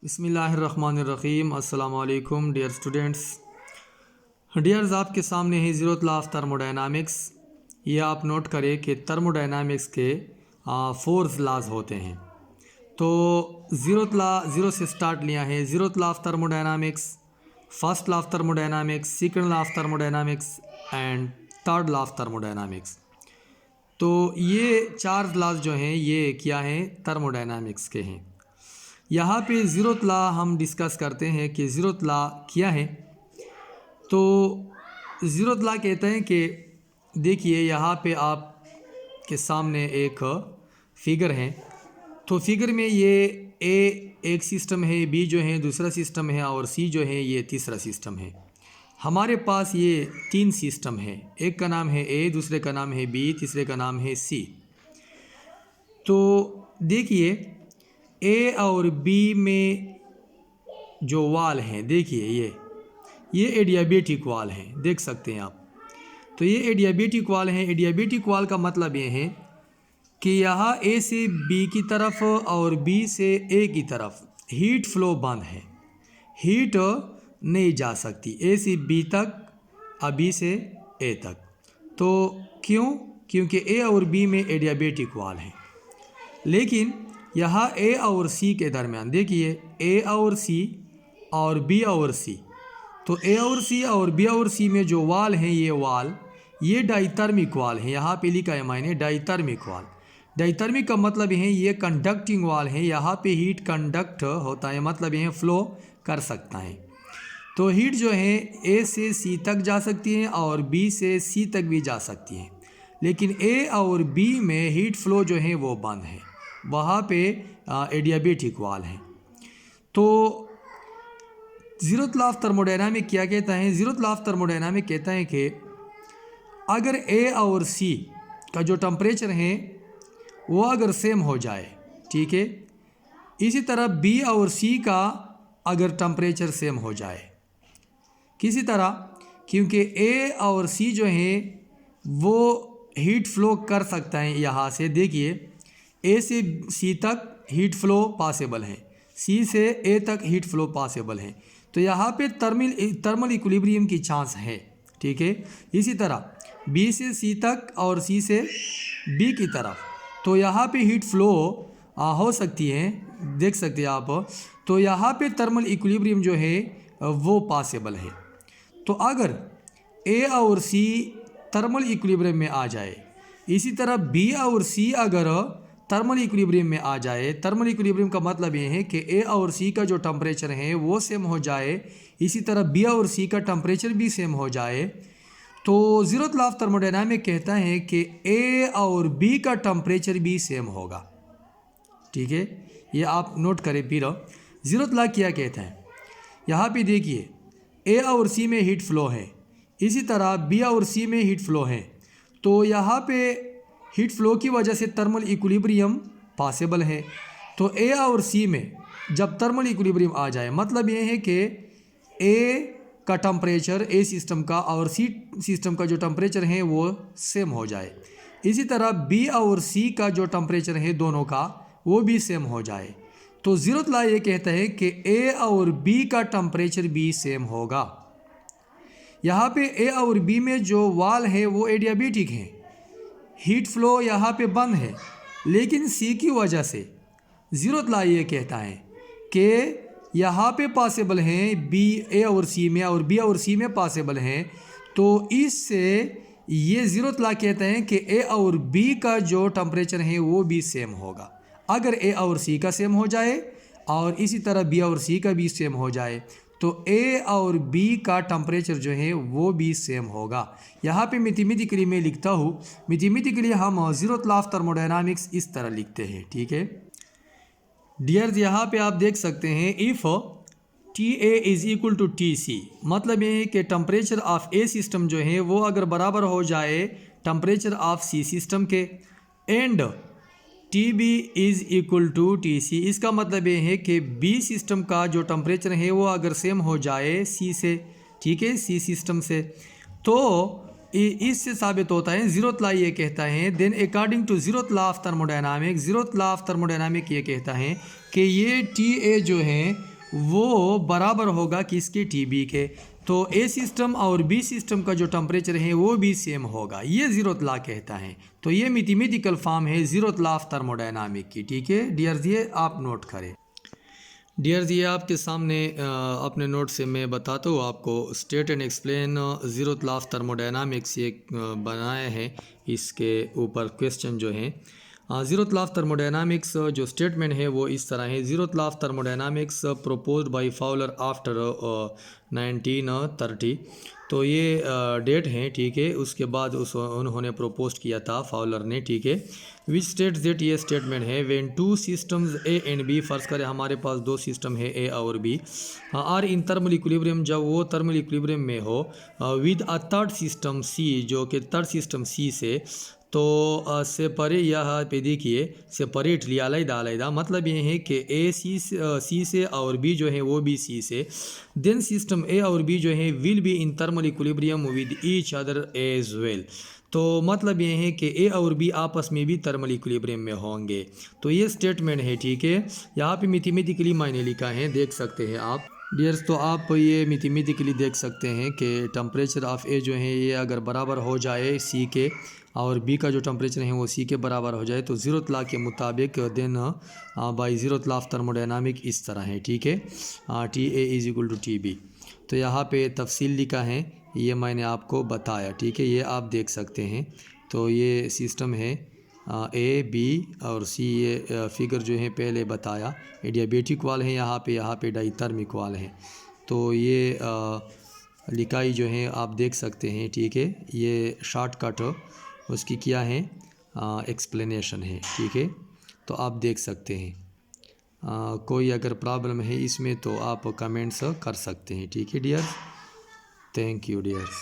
बिस्मिल्लाहिर्रहमानिर्रहीम। अस्सलामु अलैकुम डियर स्टूडेंट्स। डियर्स, आपके सामने है ज़ीरो लॉ ऑफ थर्मोडायनामिक्स। ये आप नोट करें कि थर्मोडायनामिक्स के 4 लॉज होते हैं। तो ज़ीरो से स्टार्ट लिया है। Zero law of thermodynamics, first law of thermodynamics, second law of thermodynamics and third law of thermodynamics. तो ये 4 लॉज जो हैं ये क्या हैं, थर्मोडायनामिक्स के हैं। यहाँ पे ज़ीरोथ लॉ हम डिस्कस करते हैं कि ज़ीरोथ लॉ क्या है। तो ज़ीरोथ लॉ कहते हैं कि देखिए यहाँ पे आप के सामने एक फिगर है। तो फिगर में ये ए एक सिस्टम है, बी जो है दूसरा सिस्टम है और सी जो है ये तीसरा सिस्टम है। हमारे पास ये 3 सिस्टम है। एक का नाम है ए, दूसरे का नाम है बी, तीसरे का नाम है सी। तो देखिए ए और बी में जो वाल हैं, देखिए ये एडियाबेटिक वाल हैं, देख सकते हैं आप। तो ये एडियाबेटिक वाल हैं। एडियाबेटिक वाल का मतलब ये है कि यहाँ ए से बी की तरफ और बी से ए की तरफ हीट फ्लो बंद है, हीट नहीं जा सकती ए से बी तक और बी से ए तक। तो क्यों? क्योंकि ए और बी में एडियाबेटिक वाल है। लेकिन यहाँ ए और सी के दरमियान देखिए ए और सी और बी और सी, तो ए और सी और बी और सी में जो वाल हैं ये डाइथर्मिक वाल हैं। यहाँ पे लिखा है मैंने डाइथर्मिक वाल। डाइथर्मिक का मतलब है ये कंडक्टिंग वाल है। यहाँ पे हीट कंडक्ट होता है, मतलब ये फ्लो कर सकता है। तो हीट जो है ए से सी तक जा सकती है और बी से सी तक भी जा सकती है। लेकिन ए और बी में हीट फ्लो जो है वो बंद है, वहाँ पे एडियाबेटिक वाल है। तो ज़ीरोथ लॉ ऑफ थर्मोडायनामिक क्या कहता है? ज़ीरोथ लॉ ऑफ थर्मोडायनामिक कहता है कि अगर ए और सी का जो टेम्परेचर है वो अगर सेम हो जाए, ठीक है, इसी तरह बी और सी का अगर टेम्परेचर सेम हो जाए किसी तरह, क्योंकि ए और सी जो है वो हीट फ्लो कर सकता है। यहाँ से देखिए ए से सी तक हीट फ्लो पॉसिबल है, सी से ए तक हीट फ्लो पॉसिबल है। तो यहाँ पे थर्मल इक्विलिब्रियम की चांस है, ठीक है। इसी तरह बी से सी तक और सी से बी की तरफ, तो यहाँ पे हीट फ्लो हो सकती है, देख सकते हैं आप। तो यहाँ पे थर्मल इक्विलिब्रियम जो है वो पॉसिबल है। तो अगर ए और सी थर्मल इक्विलिब्रियम में आ जाए, इसी तरह बी और सी अगर थर्मल इक्विलिब्रियम में आ जाए, थर्मल इक्विलिब्रियम का मतलब ये है कि ए और सी का जो टेम्परेचर है वो सेम हो जाए, इसी तरह बी और सी का टेम्परेचर भी सेम हो जाए, तो ज़ीरोथ लॉ ऑफ थर्मोडायनामिक कहता है कि ए और बी का टेम्परेचर भी सेम होगा, ठीक है। ये आप नोट करें। फिर ज़ीरोथ लॉ क्या कहता है? यहाँ पे देखिए ए और सी में हीट फ्लो है, इसी तरह बी और सी में हीट फ्लो है। तो यहाँ पे हीट फ्लो की वजह से थर्मल इक्विलिब्रियम पॉसिबल है। तो ए और सी में जब थर्मल इक्विलिब्रियम आ जाए, मतलब ये है कि ए का टेम्परेचर ए सिस्टम का और सी सिस्टम का जो टेम्परेचर है वो सेम हो जाए, इसी तरह बी और सी का जो टेम्परेचर है दोनों का वो भी सेम हो जाए। तो ज़ीरोथ लॉ ये कहता है कि ए और बी का टेम्परेचर भी सेम होगा। यहाँ पे ए और बी में जो वाल है वो एडियाबेटिक है, हीट फ्लो यहाँ पे बंद है। लेकिन सी की वजह से ज़ीरोथ लॉ ये कहता है कि यहाँ पे पॉसिबल हैं बी ए और सी में और बी और सी में पॉसिबल हैं। तो इससे ये ज़ीरोथ लॉ कहते हैं कि ए और बी का जो टेम्परेचर है वो भी सेम होगा। अगर ए और सी का सेम हो जाए और इसी तरह बी और सी का भी सेम हो जाए, तो ए और बी का टेम्परेचर जो है वो भी सेम होगा। यहाँ पे मैथमेटिकली मैं लिखता हूँ, मैथमेटिकली हम ज़ीरोथ लॉ ऑफ थर्मोडायनामिक्स इस तरह लिखते हैं, ठीक है डियर्स। यहाँ पे आप देख सकते हैं if T A is equal to T C, मतलब ये है कि टेम्परेचर ऑफ ए सिस्टम जो है वो अगर बराबर हो जाए टेम्परेचर ऑफ सी सिस्टम के, and T B is equal to T C, इसका मतलब ये है कि बी सिस्टम का जो टेम्परेचर है वो अगर सेम हो जाए सी से, ठीक है, सी सिस्टम से, तो इससे साबित होता है ज़ीरोथ लॉ ये कहता है। Then according to zeroth law of thermodynamic, zeroth law of thermodynamic ये कहता है कि ये टी ए जो है वो बराबर होगा किसके, टीबी के। तो ए सिस्टम और बी सिस्टम का जो टेम्परेचर है वो भी सेम होगा, ये ज़ीरोथ लॉ कहता है। तो ये मैथमेटिकल फॉर्म है ज़ीरोथ लॉ ऑफ थर्मोडायनामिक की, ठीक है डियर्स, ये आप नोट करें। डियर्स, ये आपके सामने अपने नोट से मैं बताता हूँ आपको, state and explain zeroth law of thermodynamics ये बनाए हैं, इसके ऊपर क्वेश्चन जो हैं। ज़ीरोथ लॉ ऑफ थर्मोडायनामिक्स जो स्टेटमेंट है वो इस तरह है। Zeroth law of thermodynamics proposed by Fowler after 1930। तो ये डेट है, ठीक है। उसके बाद उन्होंने प्रोपोज किया था फाउलर ने, ठीक है। विच स्टेट्स दैट, ये स्टेटमेंट है, when two systems A and B, फर्ज करें हमारे पास दो सिस्टम है ए और B, are in thermal equilibrium, जब वो थर्मल इक्विलिब्रियम में हो, with a third system C, जो कि थर्ड सिस्टम सी से, तो सेपरेट, यहाँ पे देखिए सेपरेटली अलग-अलग, मतलब ये है कि ए सी से और बी जो है वो भी सी से, देन सिस्टम ए और बी जो है will be in thermal equilibrium with each other as well. तो मतलब ये है कि ए और बी आपस में भी थर्मल इक्विलिब्रियम में होंगे। तो ये स्टेटमेंट है, ठीक है। यहाँ पे मैथमेटिकली मायने लिखा है, देख सकते हैं आप डियर्स। तो आप ये मैथमेटिकली देख सकते हैं कि टेम्परेचर ऑफ ए जो है ये अगर बराबर हो जाए सी के, और बी का जो टेम्परेचर है वो सी के बराबर हो जाए, तो ज़ीरोथ लॉ के मुताबिक then by zeroth law of thermodynamic इस तरह है, ठीक है। T A is equal to T B. तो यहाँ पे तफसील लिखा है, ये मैंने आपको बताया, ठीक है, ये आप देख सकते हैं। तो ये सिस्टम है ए बी और सी, ये फिगर जो है पहले बताया, एडियाबेटिक वाल है यहाँ पे डाइथर्मिक वाल है। तो ये लिखाई जो है आप देख सकते हैं, ठीक है। ये शॉर्टकट उसकी क्या है, एक्सप्लेनेशन है, ठीक है। तो आप देख सकते हैं। कोई अगर प्रॉब्लम है इसमें तो आप कमेंट्स कर सकते हैं, ठीक है डियर। Thank you dears.